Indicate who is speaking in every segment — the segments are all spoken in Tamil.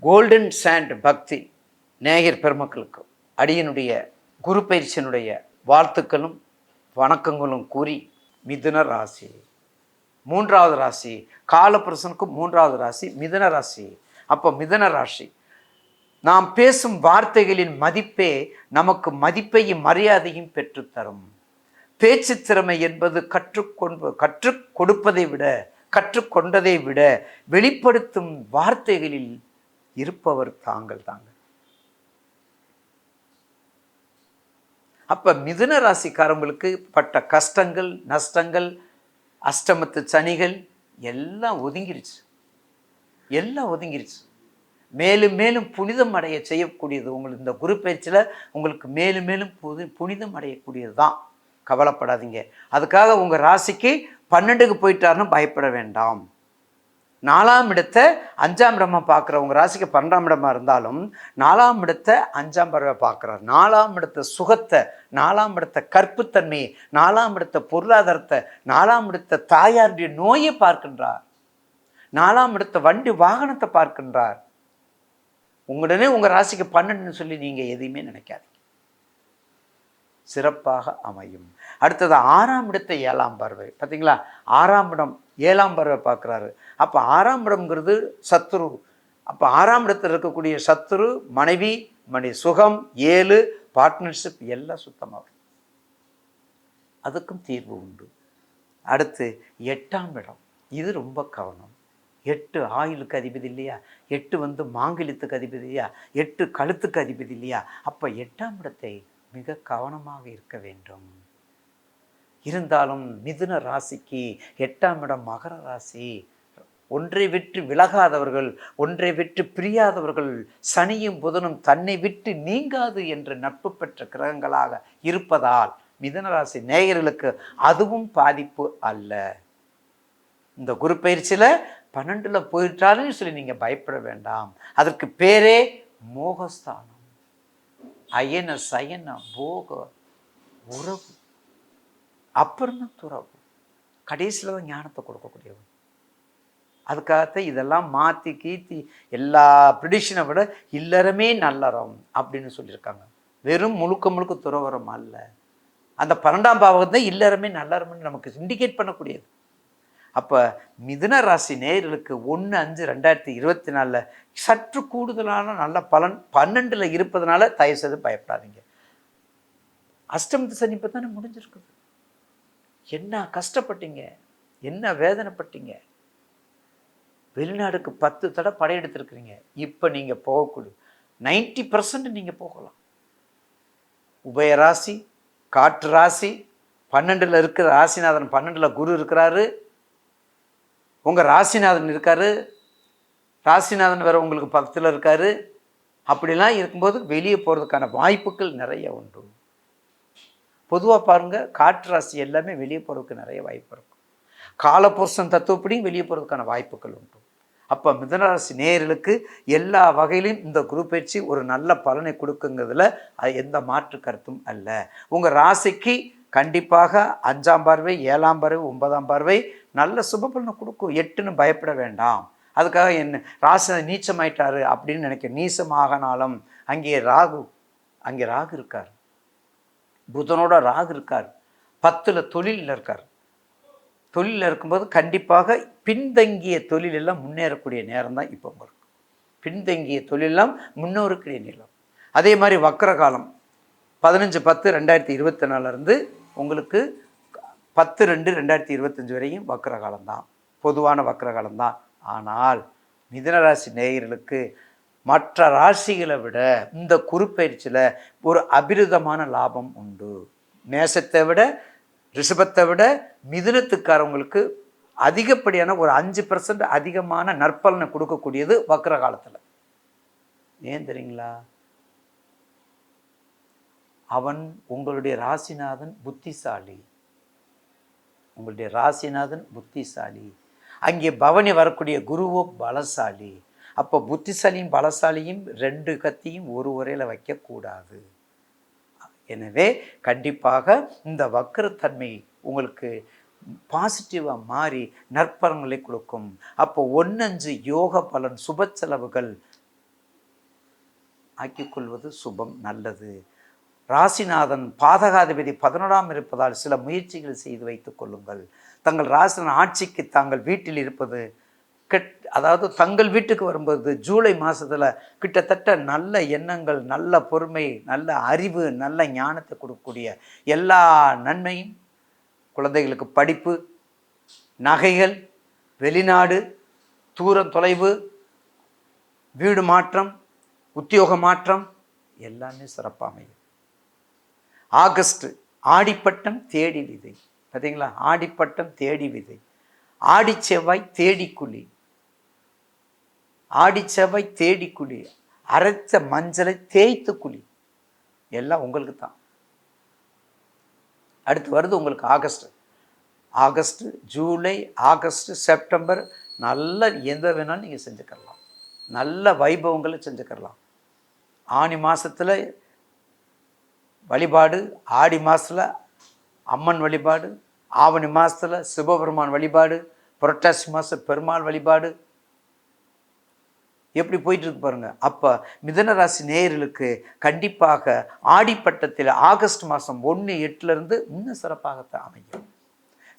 Speaker 1: கோல்டன் சாண்ட் பக்தி நேயர் பெருமக்களுக்கு அடியனுடைய குரு பயிற்சியினுடைய வாழ்த்துக்களும் வணக்கங்களும் கூறி, மிதுன ராசி மூன்றாவது ராசி, காலபுருஷனுக்கு மூன்றாவது ராசி மிதுன ராசி. அப்போ மிதுன ராசி, நாம் பேசும் வார்த்தைகளின் மதிப்பே நமக்கு மதிப்பையும் மரியாதையும் பெற்றுத்தரும். பேச்சு திறமை என்பது கற்றுக் கொடுப்பதை விட, கற்றுக்கொண்டதை விட வெளிப்படுத்தும் வார்த்தைகளில் இருப்பவர் தாங்கள் தாங்க. அப்ப மிதுன ராசிக்காரங்களுக்கு பட்ட கஷ்டங்கள், நஷ்டங்கள், அஷ்டமத்து சனிகள் எல்லாம் ஒதுங்கிருச்சு. மேலும் மேலும் புனிதம் அடைய செய்யக்கூடியது உங்களுக்கு இந்த குரு பயிற்சியில் உங்களுக்கு மேலும் மேலும் புனிதம் அடையக்கூடியது தான். கவலைப்படாதீங்க. அதுக்காக உங்கள் ராசிக்கு 12க்கு போயிட்டாருன்னு பயப்பட வேண்டாம். 4ஆம் இடத்தை 5ஆம் இடமா பார்க்குற உங்கள் ராசிக்கு 12ஆம் இடமா இருந்தாலும் 4ஆம் இடத்தை 5ஆம் பார்வை பார்க்குறார். 4ஆம் இடத்த சுகத்தை, 4ஆம் இடத்த கற்புத்தன்மையை, 4ஆம் இடத்த பொருளாதாரத்தை, 4ஆம் இடத்த தாயாருடைய நோயை பார்க்கின்றார். 4ஆம் இடத்த வண்டி வாகனத்தை பார்க்கின்றார். உங்களுடனே உங்கள் ராசிக்கு 12ன்னு சொல்லி நீங்கள் எதையுமே நினைக்காதீங்க. சிறப்பாக அமையும். அடுத்தது 6ஆம் இடத்தை 7ஆம் பார்வை பார்த்தீங்களா? 6ஆம் இடம் 7ஆம் பார்வை பார்க்குறாரு. அப்போ 6ஆம் இடம்ங்கிறது சத்துரு. அப்போ 6ஆம் இடத்தில் இருக்கக்கூடிய சத்துரு மனைவி, சுகம், 7 பார்ட்னர்ஷிப் எல்லாம் சுத்தமாகும். அதுக்கும் தீர்வு உண்டு. அடுத்து 8ஆம் இடம், இது ரொம்ப கவனம். 8 ஆயுளுக்கு அதிபதி இல்லையா? 8 மாங்கல்யத்துக்கு அதிபதி இல்லையா? 8 கழுத்துக்கு அதிபதி இல்லையா? அப்போ 8ஆம் இடத்தை மிக கவனமாக இருக்க வேண்டும். இருந்தாலும் மிதுன ராசிக்கு 8ஆம் இடம் மகர ராசி. ஒன்றை விட்டு விலகாதவர்கள், ஒன்றை விட்டு பிரியாதவர்கள், சனியும் புதனும் தன்னை விட்டு நீங்காது என்ற நட்பு பெற்ற கிரகங்களாக இருப்பதால் மிதுன ராசி நேயர்களுக்கு அதுவும் பாதிப்பு அல்ல. இந்த குரு பயிற்சியில் 12ல் போயிட்டாலும் சொல்லி நீங்கள் பயப்பட வேண்டாம். அதற்கு பேரே மோகஸ்தானம். அயன சயன போக உறவு, அப்புறம் தான் துறவு, கடைசியில் தான் ஞானத்தை கொடுக்கக்கூடியவன். அதுக்காகத்தான் இதெல்லாம் மாற்றி கீர்த்தி எல்லா ப்ரிடிஷனை விட இல்லறமே நல்லறம் அப்படின்னு சொல்லியிருக்காங்க. வெறும் முழுக்க துறவரம் அல்ல. அந்த 12ஆம் பாவகம் தான் இல்லறமே நல்லறம்னு நமக்கு இண்டிகேட் பண்ணக்கூடியது. அப்போ மிதுன ராசி நேயர்களுக்கு 1/5/2024 சற்று கூடுதலான நல்ல பலன் 12ல் இருப்பதனால தயவு செய்து பயப்படாதீங்க. அஷ்டமத்து சனி இப்போ தானே முடிஞ்சிருக்குது. என்ன கஷ்டப்பட்டீங்க, என்ன வேதனைப்பட்டீங்க. வெளிநாடுக்கு 10 தடவை படையெடுத்திருக்கிறீங்க. இப்போ நீங்கள் போகக்கூடிய 90% நீங்கள் போகலாம். உபயராசி, காற்று ராசி, 12ல் இருக்கிற ராசிநாதன், 12ல் குரு இருக்கிறாரு, உங்கள் ராசிநாதன் இருக்காரு, ராசிநாதன் வேற உங்களுக்கு 10ல் இருக்காரு. அப்படிலாம் இருக்கும்போது வெளியே போகிறதுக்கான வாய்ப்புகள் நிறைய உண்டு. பொதுவாக பாருங்கள், காற்று ராசி எல்லாமே வெளியே போகிறதுக்கு நிறைய வாய்ப்பு இருக்கும். காலபுருஷன் தத்துவப்படியும் வெளியே போகிறதுக்கான வாய்ப்புகள் உண்டு. அப்போ மிதுனராசி நேயர்களுக்கு எல்லா வகையிலும் இந்த குரு பயிற்சி ஒரு நல்ல பலனை கொடுக்குங்கிறதுல எந்த மாற்று கருத்தும் அல்ல. உங்கள் ராசிக்கு கண்டிப்பாக 5ஆம் பார்வை, 7ஆம் பார்வை, 9ஆம் பார்வை நல்ல சுப பலனை கொடுக்கும். 8ன்னு பயப்பட வேண்டாம். அதுக்காக என்ன ராசி நீச்சமாயிட்டாரு அப்படின்னு நினைக்க, நீசமாகனாலும் அங்கே ராகு இருக்கார், புதனோட ராகு இருக்கார், 10ல் தொழிலில் இருக்கார். தொழிலில் இருக்கும்போது கண்டிப்பாக பின்தங்கிய தொழிலெல்லாம் முன்னேறக்கூடிய நேரம் தான் இப்போ உங்களுக்கு. பின்தங்கிய தொழிலெல்லாம் முன்னேறக்கூடிய நேரம். அதே மாதிரி வக்கர காலம் 15/10/2024 உங்களுக்கு 10/2/2025 வரையும் வக்கர காலம்தான், பொதுவான வக்கர காலம்தான். ஆனால் மிதுனராசி நேயர்களுக்கு மற்ற ராசிகளை விட இந்த குருப்பெயர்ச்சியில் ஒரு அபிரிதமான லாபம் உண்டு. மேசத்தை விட, ரிஷபத்தை விட மிதுனத்துக்காரவங்களுக்கு அதிகப்படியான ஒரு 5% அதிகமான நற்பலனை கொடுக்கக்கூடியது வக்கர காலத்தில். ஏன் தெரியுங்களா? அவன் உங்களுடைய ராசிநாதன் புத்திசாலி. உங்களுடைய ராசிநாதன் புத்திசாலி. அங்கே பவனி வரக்கூடிய குருவோ பலசாலி. அப்போ புத்திசாலியும் பலசாலியும் 2 கத்தியும் ஒரு உரையில் வைக்கக்கூடாது. எனவே கண்டிப்பாக இந்த வக்கரத்தன்மை உங்களுக்கு பாசிட்டிவாக மாறி நற்பலன்களை கொடுக்கும். அப்போ 1/5 யோக பலன், சுப செலவுகள் ஆக்கிக்கொள்வது சுபம், நல்லது. ராசிநாதன் பாதகாதிபதி 11ஆம் இருப்பதால் சில முயற்சிகள் செய்து வைத்துக் கொள்ளுங்கள். தங்கள் ராசிநாதன் ஆட்சிக்கு தாங்கள் வீட்டில் இருப்பது அதாவது தங்கள் வீட்டுக்கு வரும்போது ஜூலை மாதத்தில் கிட்டத்தட்ட நல்ல எண்ணங்கள், நல்ல பொறுமை, நல்ல அறிவு, நல்ல ஞானத்தை கொடுக்கக்கூடிய எல்லா நன்மையும், குழந்தைகளுக்கு படிப்பு, நகைகள், வெளிநாடு, தூரம் தொலைவு, வீடு மாற்றம், உத்தியோக மாற்றம் எல்லாமே சிறப்பாக அமையும். ஆகஸ்ட் ஆடிப்பட்டம் தேடி விதை. பார்த்தீங்களா? ஆடிப்பட்டம் தேடி விதை. ஆடி செவ்வாய் தேடி குழி. ஆடி செவ்வாய் தேடி குழி. அரைச்ச மஞ்சளை தேய்த்து குழி. எல்லாம் உங்களுக்கு தான். அடுத்து வருது உங்களுக்கு August. August, July, August, September நல்ல எந்த வேணாலும் நீங்கள் செஞ்சுக்கலாம். நல்ல வைபவங்களை செஞ்சுக்கலாம். ஆனி மாதத்தில் வழிபாடு, ஆடி மாதத்தில் அம்மன் வழிபாடு, ஆவணி மாதத்தில் சிவபெருமான் வழிபாடு, புரட்டாசி மாதம் பெருமாள் வழிபாடு, எப்படி போயிட்டு இருக்கு பாருங்க. அப்போ மிதுனராசி நேயர்களுக்கு கண்டிப்பாக ஆடிப்பட்டத்தில் ஆகஸ்ட் மாதம் 1/8 இன்னும் சிறப்பாகத்தான் அமையும்.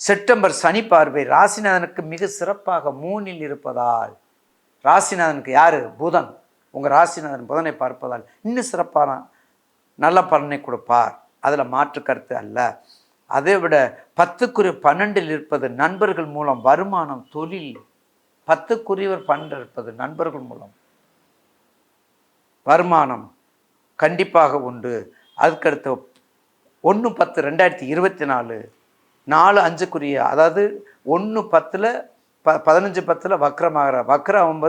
Speaker 1: செப்டம்பர் சனி பார்வை ராசிநாதனுக்கு மிக சிறப்பாக 3இல் இருப்பதால், ராசிநாதனுக்கு யார்? புதன். உங்கள் ராசிநாதன் புதனை பார்ப்பதால் இன்னும் சிறப்பான நல்ல பலனை கொடுப்பார். அதில் மாற்று கருத்து அல்ல. அதை விட 10×12 இருப்பது நண்பர்கள் மூலம் வருமானம், தொழில். 10×12 இருப்பது நண்பர்கள் மூலம் வருமானம் கண்டிப்பாக உண்டு. அதுக்கடுத்து 1/10/2024 4/5 அதாவது 1/10 15/10 வக்ரமாகிற வக்ரம்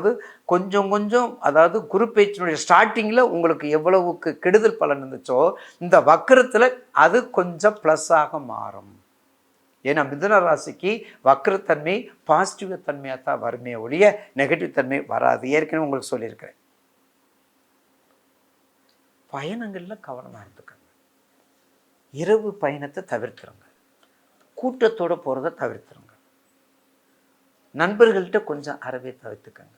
Speaker 1: கொஞ்சம் கொஞ்சம், அதாவது குரு பேச்சினுடைய ஸ்டார்டிங்கில் உங்களுக்கு எவ்வளவுக்கு கெடுதல் பலன் இருந்துச்சோ இந்த வக்ரத்தில் அது கொஞ்சம் ப்ளஸ்ஸாக மாறும். ஏன்னா மிதுன ராசிக்கு வக்ரத்தன்மை பாசிட்டிவ் தன்மையாக தான் வருமே ஒழிய நெகட்டிவ் தன்மை வராது. ஏற்கனவே உங்களுக்கு சொல்லியிருக்கிறேன். பயணங்களில் கவனமாக இருந்துக்கங்க. இரவு பயணத்தை தவிர்த்துருங்க. கூட்டத்தோடு போகிறத தவிர்த்துருங்க. நண்பர்கள்ட்ட கொஞ்சம் அறவே தவிர்த்துக்கங்க.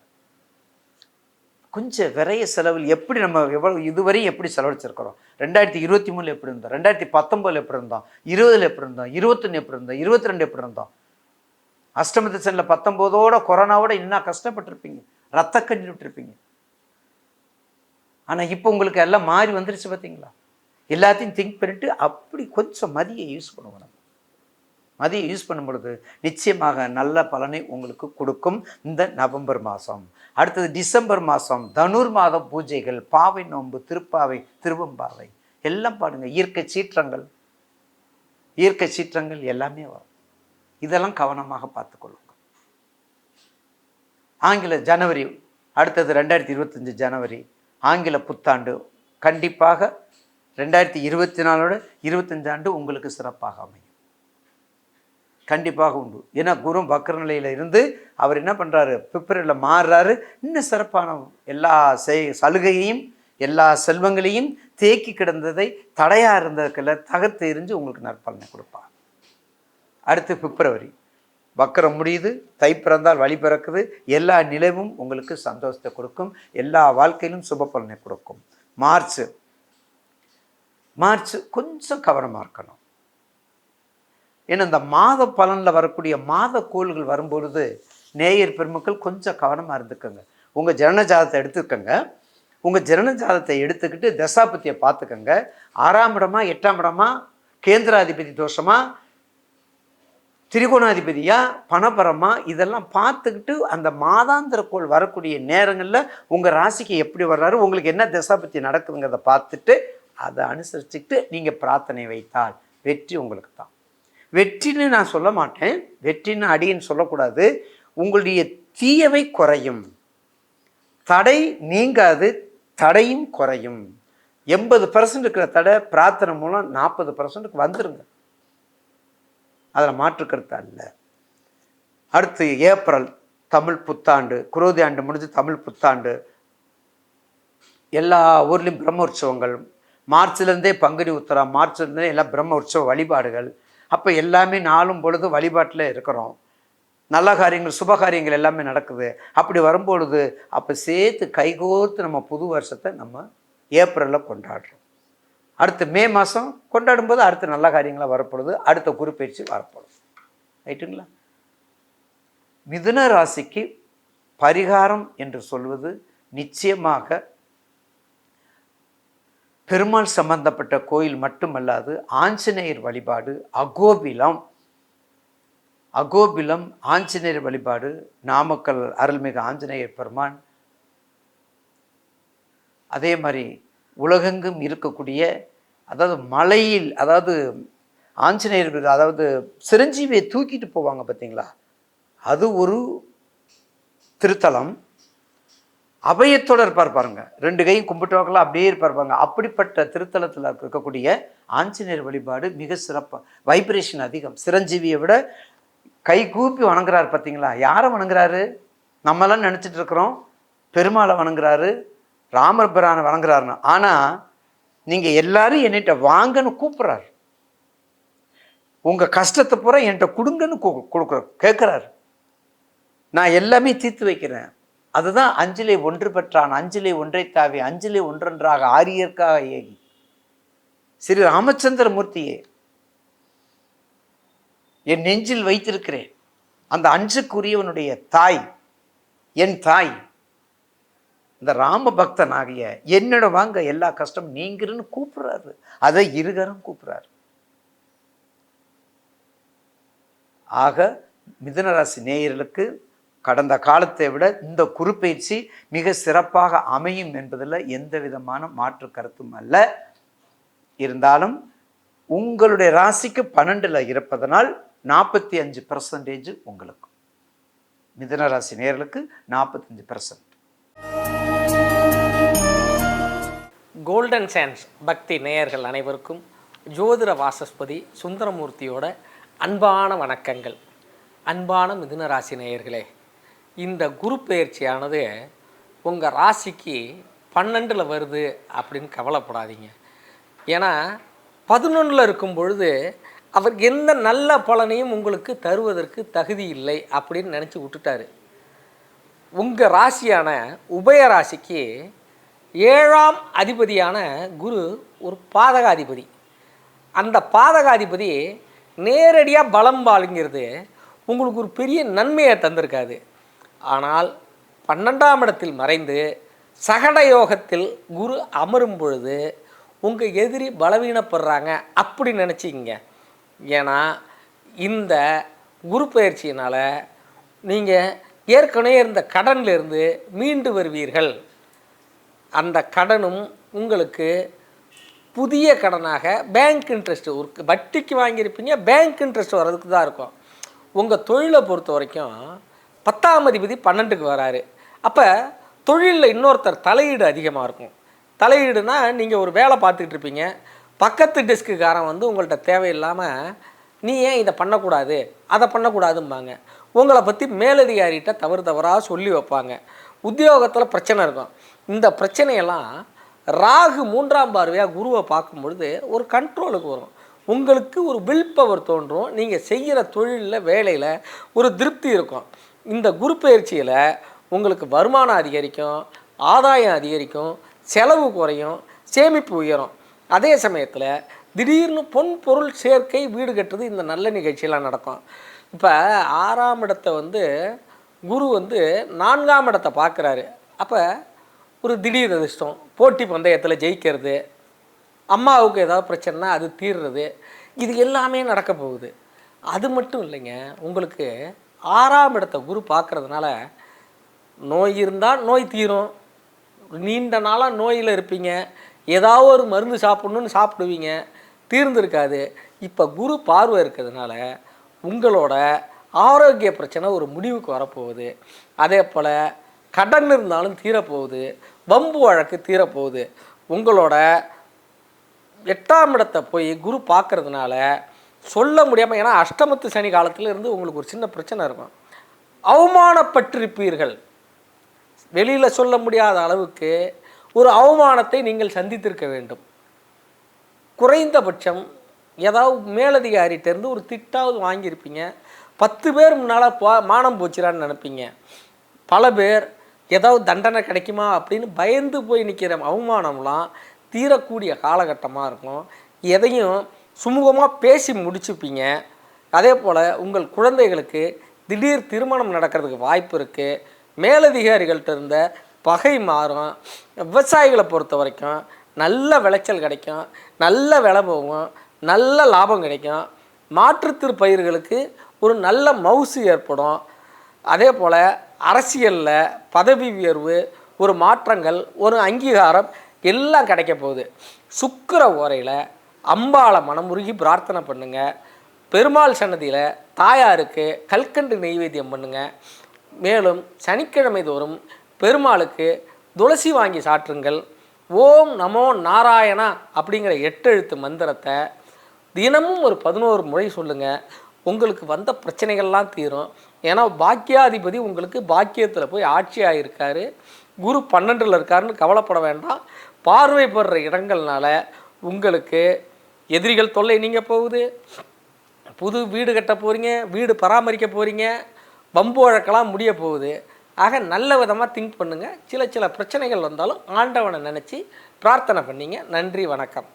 Speaker 1: கொஞ்சம் விரைய செலவில் எப்படி நம்ம எவ்வளோ இதுவரையும் எப்படி செலவழிச்சிருக்கிறோம். 2023 எப்படி இருந்தோம், 2019 எப்படி இருந்தோம், 20 எப்படி இருந்தோம், 21 எப்படி இருந்தோம், 22 எப்படி இருந்தோம். அஷ்டம சனியில் 19ஓட கொரோனாவோட இன்னும் கஷ்டப்பட்டிருப்பீங்க, ரத்த கண்ணீர் விட்டுருப்பீங்க. ஆனால் இப்போ உங்களுக்கு எல்லாம் மாறி வந்துருச்சு பார்த்தீங்களா. எல்லாத்தையும் திங்க் பண்ணிட்டு அப்படி கொஞ்சம் மதியை யூஸ் பண்ணுவோம். நம்ம மதியை யூஸ் பண்ணும் பொழுது நிச்சயமாக நல்ல பலனை உங்களுக்கு கொடுக்கும் இந்த நவம்பர் மாதம். அடுத்தது டிசம்பர் மாதம் தனுர் மாத பூஜைகள், பாவை நோன்பு, திருப்பாவை, திருவம்பாவை எல்லாம் பாடுங்க. இயற்கை சீற்றங்கள் எல்லாமே வரும். இதெல்லாம் கவனமாக பார்த்துக்கொள்ளுங்க. ஆங்கில ஜனவரி, அடுத்தது 2025 ஜனவரி ஆங்கில புத்தாண்டு. கண்டிப்பாக 2024 25 ஆண்டு உங்களுக்கு சிறப்பாக அமையும். கண்டிப்பாக உண்டு. ஏன்னா குரு வக்ர நிலையில் இருந்து அவர் என்ன பண்ணுறாரு, பிப்ரவரியில் மாறுறாரு. இன்னும் சிறப்பான எல்லா சலுகையையும் எல்லா செல்வங்களையும் தேக்கி கிடந்ததை தடையாக இருந்ததுக்கெல்லாம் தகர்த்து எறிஞ்சு உங்களுக்கு நற்பலனை கொடுப்பார். அடுத்து பிப்ரவரி வக்ரம் முடியுது, தை பிறந்தால் வழி பிறக்குது. எல்லா நிலைவும் உங்களுக்கு சந்தோஷத்தை கொடுக்கும், எல்லா வாழ்க்கையிலும் சுப பலனை கொடுக்கும். மார்ச் கொஞ்சம் கவனமாக இருக்கணும். ஏன்னா இந்த மாத பலனில் வரக்கூடிய மாத கோள்கள் வரும்பொழுது நேயர் பெருமக்கள் கொஞ்சம் கவனமாக இருந்துக்கோங்க. உங்கள் ஜனன ஜாதத்தை எடுத்துக்கோங்க. உங்கள் ஜனன ஜாதத்தை எடுத்துக்கிட்டு தசாபத்தியை பார்த்துக்கோங்க. 6ஆம் இடமா 8ஆம் இடமா, கேந்திராதிபதி தோஷமா, திரிகோணாதிபதியா, பணபரமா, இதெல்லாம் பார்த்துக்கிட்டு அந்த மாதாந்திர கோள் வரக்கூடிய நேரங்களில் உங்கள் ராசிக்கு எப்படி வர்றாரு, உங்களுக்கு என்ன தசாபத்தி நடக்குதுங்கிறத பார்த்துட்டு அதை அனுசரிச்சுக்கிட்டு நீங்கள் பிரார்த்தனை வைத்தால் வெற்றி உங்களுக்கு தான். வெற்றின்னு நான் சொல்ல மாட்டேன், வெற்றின்னு அடின்னு சொல்லக்கூடாது. உங்களுடைய தீயவை குறையும், தடை நீங்காது, தடையும் குறையும். 80% இருக்கிற தடை பிரார்த்தனை மூலம் 40%க்கு வந்துருங்க. அதில் மாற்றுக்கருத்து அல்ல. அடுத்து ஏப்ரல் தமிழ் புத்தாண்டு, குரோதி ஆண்டு முடிஞ்சு தமிழ் புத்தாண்டு. எல்லா ஊர்லேயும் பிரம்ம உற்சவங்கள். மார்ச்லேருந்தே பங்குனி உத்தரம், மார்ச்லேருந்தே எல்லாம் பிரம்ம உற்சவ வழிபாடுகள். அப்போ எல்லாமே நாளும் பொழுது வழிபாட்டில் இருக்கிறோம். நல்ல காரியங்கள், சுப காரியங்கள் எல்லாமே நடக்குது. அப்படி வரும்பொழுது அப்போ சேர்த்து கைகோர்த்து நம்ம புது வருஷத்தை நம்ம ஏப்ரலில் கொண்டாடுறோம். அடுத்து மே மாதம் கொண்டாடும்போது அடுத்து நல்ல காரியங்களாக வரப்படுது, அடுத்த குரு பயிற்சி வரப்படும். ரைட்டுங்களா? மிதுன ராசிக்கு பரிகாரம் என்று சொல்வது நிச்சயமாக பெருமாள் சம்பந்தப்பட்ட கோயில் மட்டுமல்லாது ஆஞ்சநேயர் வழிபாடு, அகோபிலம் ஆஞ்சநேயர் வழிபாடு, நாமக்கல் அருள்மிகு ஆஞ்சநேயர் பெருமான், அதே மாதிரி உலகெங்கும் இருக்கக்கூடிய, அதாவது மலையில், அதாவது ஆஞ்சநேயர், அதாவது சிரஞ்சீவியை தூக்கிட்டு போவாங்க பார்த்தீங்களா, அது ஒரு திருத்தலம். அபயத்தோடு இருப்பார் பாருங்க, 2 கையும் கும்பிட்டவர்களாக அப்படியே இருப்பார் பாருங்க. அப்படிப்பட்ட திருத்தலத்தில் இருக்கக்கூடிய ஆஞ்சநேயர் வழிபாடு மிக சிறப்பாக, வைப்ரேஷன் அதிகம். சிரஞ்சீவியை விட கை கூப்பி வணங்குறாரு பார்த்தீங்களா. யாரை வணங்குறாரு? நம்மளாம் நினச்சிட்டு இருக்கிறோம் பெருமாளை வணங்குறாரு, ராமர் பிரானை வணங்குறாருன்னு. ஆனால் நீங்கள் எல்லாரும் என்கிட்ட வாங்கன்னு கூப்பிட்றாரு. உங்கள் கஷ்டத்தை பூரா என்கிட்ட கொடுங்கன்னு கேட்குறாரு. நான் எல்லாமே தீர்த்து வைக்கிறேன். அதுதான் அஞ்சிலே ஒன்று பெற்றான், அஞ்சிலே ஒன்றை தாவி, அஞ்சிலே ஒன்றொன்றாக ஆரியர்க்காக ஏகி ஸ்ரீ ராமச்சந்திரமூர்த்தியே என் நெஞ்சில் வைத்திருக்கிறேன். அந்த அஞ்சுக்குரியவனுடைய தாய், என் தாய், இந்த ராம பக்தன் ஆகிய என்னோட வாங்க எல்லா கஷ்டம் நீங்கிறன்னு கூப்பிடுறாரு. அதை இருகரம் கூப்பிடுறாரு. ஆக மிதுனராசி நேயர்களுக்கு கடந்த காலத்தை விட இந்த குரு பயிற்சி மிக சிறப்பாக அமையும் என்பதில் எந்த விதமான மாற்று கருத்தும் அல்ல. இருந்தாலும் உங்களுடைய ராசிக்கு 12ல் இருப்பதனால் 45% உங்களுக்கு, மிதுனராசி நேயர்களுக்கு 45%.
Speaker 2: கோல்டன் சான்ஸ் பக்தி நேயர்கள் அனைவருக்கும் ஜோதிட வாசஸ்பதி சுந்தரமூர்த்தியோட அன்பான வணக்கங்கள். அன்பான மிதுனராசி நேயர்களே, இந்த குரு பெயர்ச்சியானது உங்கள் ராசிக்கு 12ல் வருது அப்படின்னு கவலைப்படாதீங்க. ஏன்னா 11ல் இருக்கும் பொழுது அவர் எந்த நல்ல பலனையும் உங்களுக்கு தருவதற்கு தகுதி இல்லை அப்படின்னு நினச்சி விட்டுட்டாரு. உங்கள் ராசியான உபய ராசிக்கு 7ஆம் அதிபதியான குரு ஒரு பாதகாதிபதி. அந்த பாதகாதிபதி நேரடியாக பலம் பாலுங்கிறது உங்களுக்கு ஒரு பெரிய நன்மையை தந்திருக்காது. ஆனால் 12ஆம் இடத்தில் மறைந்து சகட யோகத்தில் குரு அமரும் பொழுது உங்கள் எதிரி பலவீனப்படுறாங்க அப்படி நினச்சிக்கிங்க. ஏன்னா இந்த குரு பயிற்சியினால் நீங்கள் ஏற்கனவே இருந்த கடனிலிருந்து மீண்டு வருவீர்கள். அந்த கடனும் உங்களுக்கு புதிய கடனாக பேங்க் இன்ட்ரெஸ்ட், ஒரு வட்டிக்கு வாங்கியிருப்பீங்க, பேங்க் இன்ட்ரெஸ்ட் வர்றதுக்கு தான் இருக்கும். உங்கள் தொழிலை பொறுத்த வரைக்கும் 10ஆம் அதிபதி 12க்கு வராரு. அப்போ தொழிலில் இன்னொருத்தர் தலையீடு அதிகமாக இருக்கும். தலையீடுனா நீங்கள் ஒரு வேலை பார்த்துக்கிட்டு இருப்பீங்க, பக்கத்து டெஸ்க்குக்காரன் வந்து உங்கள்கிட்ட தேவையில்லாமல் நீ ஏன் இதை பண்ணக்கூடாது அதை பண்ணக்கூடாதும்பாங்க. உங்களை பற்றி மேலதிகாரிகிட்ட தவறாக சொல்லி வைப்பாங்க. உத்தியோகத்தில் பிரச்சனை இருக்கும். இந்த பிரச்சனையெல்லாம் ராகு 3ஆம் பார்வையாக குருவை பார்க்கும் பொழுது ஒரு கண்ட்ரோலுக்கு வரும். உங்களுக்கு ஒரு வில் பவர் தோன்றும். நீங்கள் செய்கிற தொழிலில் வேலையில் ஒரு திருப்தி இருக்கும். இந்த குரு பயிற்சியில் உங்களுக்கு வருமானம் அதிகரிக்கும், ஆதாயம் அதிகரிக்கும், செலவு குறையும், சேமிப்பு உயரும். அதே சமயத்தில் திடீர்னு பொன் பொருள் சேர்க்கை, வீடு கட்டுறது, இந்த நல்ல நிகழ்ச்சியெல்லாம் நடக்கும். இப்போ 6ஆம் இடத்தை வந்து குரு வந்து 4ஆம் இடத்தை பார்க்குறாரு. அப்போ ஒரு திடீர் அதிர்ஷ்டம், போட்டி பந்தயத்தில் ஜெயிக்கிறது, அம்மாவுக்கு ஏதாவது பிரச்சனைனா அது தீர்றது, இது எல்லாமே நடக்க போகுது. அது மட்டும் இல்லைங்க, உங்களுக்கு 6ஆம் இடத்தை குரு பார்க்குறதுனால நோய் இருந்தால் நோய் தீரும். நீண்ட நாளாக நோயில் இருப்பீங்க, ஏதாவது ஒரு மருந்து சாப்பிட்ணுன்னு சாப்பிடுவீங்க, தீர்ந்துருக்காது. இப்போ குரு பார்வை இருக்கிறதுனால உங்களோட ஆரோக்கிய பிரச்சனை ஒரு முடிவுக்கு வரப்போகுது. அதே போல் கடன் இருந்தாலும் தீரப்போகுது, வம்பு வழக்கு தீரப்போகுது. உங்களோட 8ஆம் இடத்தை போய் குரு பார்க்குறதுனால சொல்ல முடியாமல், ஏன்னா அஷ்டமத்து சனி காலத்தில் இருந்து உங்களுக்கு ஒரு சின்ன பிரச்சனை இருக்கும். அவமானப்பட்டிருப்பீர்கள். வெளியில் சொல்ல முடியாத அளவுக்கு ஒரு அவமானத்தை நீங்கள் சந்தித்திருக்க வேண்டும். குறைந்தபட்சம் ஏதாவது மேலதிகாரிகிட்டேருந்து ஒரு திட்டாவது வாங்கியிருப்பீங்க. 10 பேர் முன்னால் மானம் போச்சுறான்னு நினைப்பீங்க. பல பேர் ஏதாவது தண்டனை கிடைக்குமா அப்படின்னு பயந்து போய் நிற்கிற அவமானம்லாம் தீரக்கூடிய காலகட்டமாக இருக்கும். எதையும் சுமூகமாக பேசி முடிச்சுப்பீங்க. அதே போல் உங்கள் குழந்தைகளுக்கு திடீர் திருமணம் நடக்கிறதுக்கு வாய்ப்பு இருக்குது. மேலதிகாரிகள்கிட்ட இருந்த பகை மாறும். விவசாயிகளை பொறுத்த வரைக்கும் நல்ல விளைச்சல் கிடைக்கும், நல்ல விலை போகும், நல்ல லாபம் கிடைக்கும். மாற்றுத்திரு பயிர்களுக்கு ஒரு நல்ல மவுசு ஏற்படும். அதே போல் அரசியலில் பதவி உயர்வு, ஒரு மாற்றங்கள், ஒரு அங்கீகாரம் எல்லாம் கிடைக்க போகுது. சுக்கிர ஓரையில் அம்பாளை மனமுருகி பிரார்த்தனை பண்ணுங்கள். பெருமாள் சன்னதியில் தாயாருக்கு கல்கண்டு நெய்வேத்தியம் பண்ணுங்கள். மேலும் சனிக்கிழமை தோறும் பெருமாளுக்கு துளசி வாங்கி சாற்றுங்கள். ஓம் நமோ நாராயணா அப்படிங்கிற 8 எழுத்து மந்திரத்தை தினமும் ஒரு 11 முறை சொல்லுங்கள். உங்களுக்கு வந்த பிரச்சனைகள்லாம் தீரும். ஏன்னா பாக்கியாதிபதி உங்களுக்கு பாக்கியத்தில் போய் ஆட்சி ஆகியிருக்காரு. குரு 12ல் இருக்காருன்னு கவலைப்பட வேண்டாம். பார்வைப்படுற இடங்கள்னால உங்களுக்கு எதிரிகள் தொல்லை நீங்க போகுது. புது வீடு கட்ட போகிறீங்க, வீடு பராமரிக்க போகிறீங்க, வம்பு வழக்கெல்லாம் முடிய போகுது. ஆக நல்ல விதமாக திங்க் பண்ணுங்கள். சில பிரச்சனைகள் வந்தாலும் ஆண்டவனை நினச்சி பிரார்த்தனை பண்ணிங்க. நன்றி, வணக்கம்.